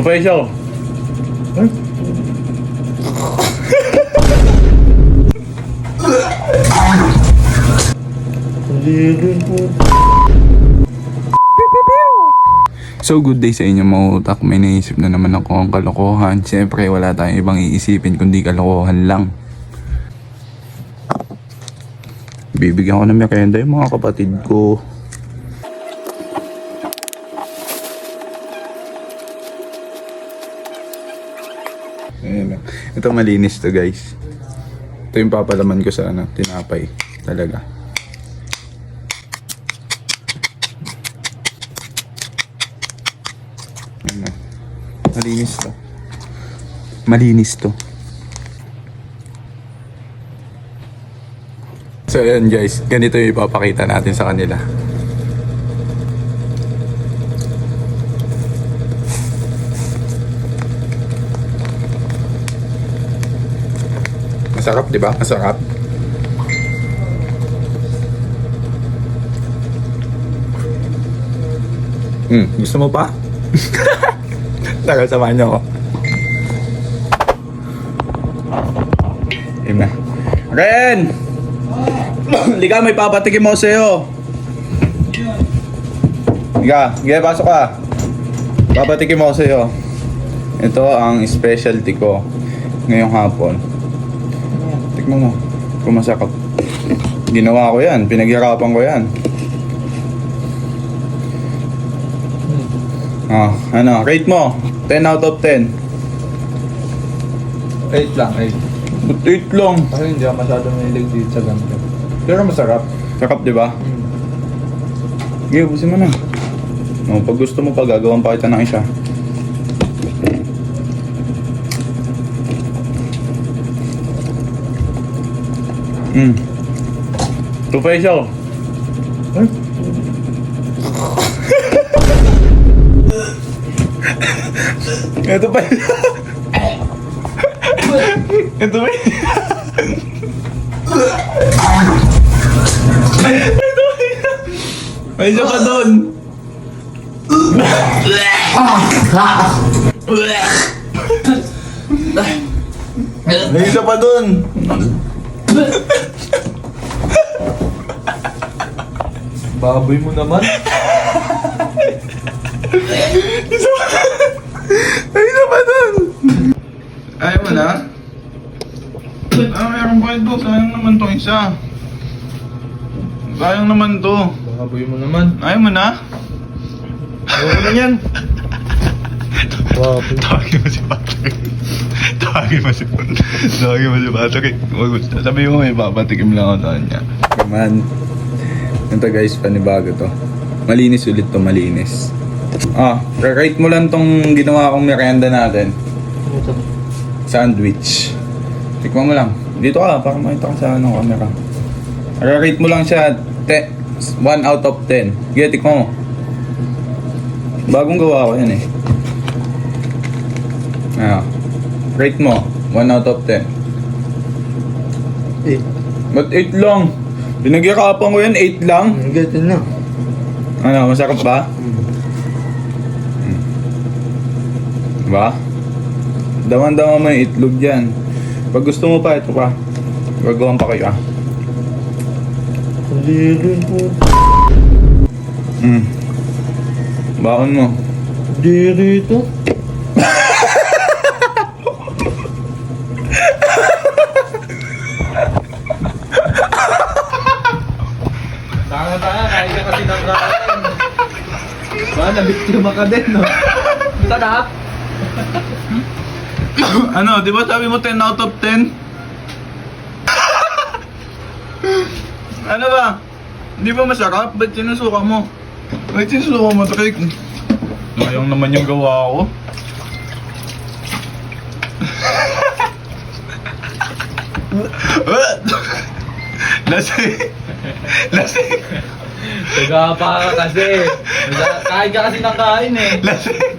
Facial. So good day sa inyo mga utak. May naisip na naman ako ang kalokohan. Siyempre wala tayong ibang iisipin kundi kalokohan lang. Bibigyan ko ng merienda yung mga kapatid ko. Ayan. Ito malinis to guys. Ito yung papalaman ko sa tinapay. Talaga. Ayan. Malinis to. Malinis to. So ayan guys, ganito yung ipapakita natin sa kanila. Masarap, di ba? Masarap. Gusto mo pa? Tara, samahan niyo ako. Ina. Ren! Liga, may papatikim mo sa'yo. Liga, pasok ka. Papatikim mo sa'yo. Ito ang specialty ko ngayong hapon. Tikman mo kung masakap. Ginawa ko yan, pinaghirapan ko yan. Ano, rate mo 10 out of 10. 8 lang, 8. But 8 lang. Kasi hindi ako masyadong mahilig dito sa ganito. Pero masarap. Sarap, di ba? Sige, ubusin mo na. Pag gusto mo pa, gagawan pa kita ng isa. Two facial. Ito pa. Ito pa. May isa pa doon. May isa pa doon. Baboy mo naman. May isa pa doon. Ayaw mo na? Meron pa ito. Sayang naman to isa. Sayang naman to. Baboy mo naman. Ayaw mo na? Ayaw mo na yan. Baboy. Tawagin mo si Patrick. Tawagin mo si Patrick. Sabi mo may papatikim lang ako sa kanya. Kaman. Ito guys, panibago to. Malinis ulit to, malinis. Rate mo lang tong ginawa kong merienda natin. Ito. Sandwich. Tikman mo lang. Dito ka, para makita ka sa camera. Rate mo lang siya 1 out of 10. Sige, tikman mo. Bagong gawa ko yan eh. Rate mo 1 out of 10. 8. Ba't 8 lang? Pinagyakapan ko yan, 8 lang. Gatin na. Ano, masarap ba? Diba? Daman-daman mo yung itlog dyan. Pag gusto mo pa, ito pa. Gagawan pa kayo Hindi po. Baon mo. Hindi rito. Tanga-tanga, kain ka kasi ng kain. Nabiktima ka din, no? Sarap. Ano, di ba sabi mo 10 out of 10? Ano ba? Di ba masarap? Ba't sinusuka mo? Ba't sinusuka mo, Trick? Sayang naman yung gawa ko. Lasing! Lasing! Taga pa ka kasi. Kain ka kasi ng kain eh. Lasing!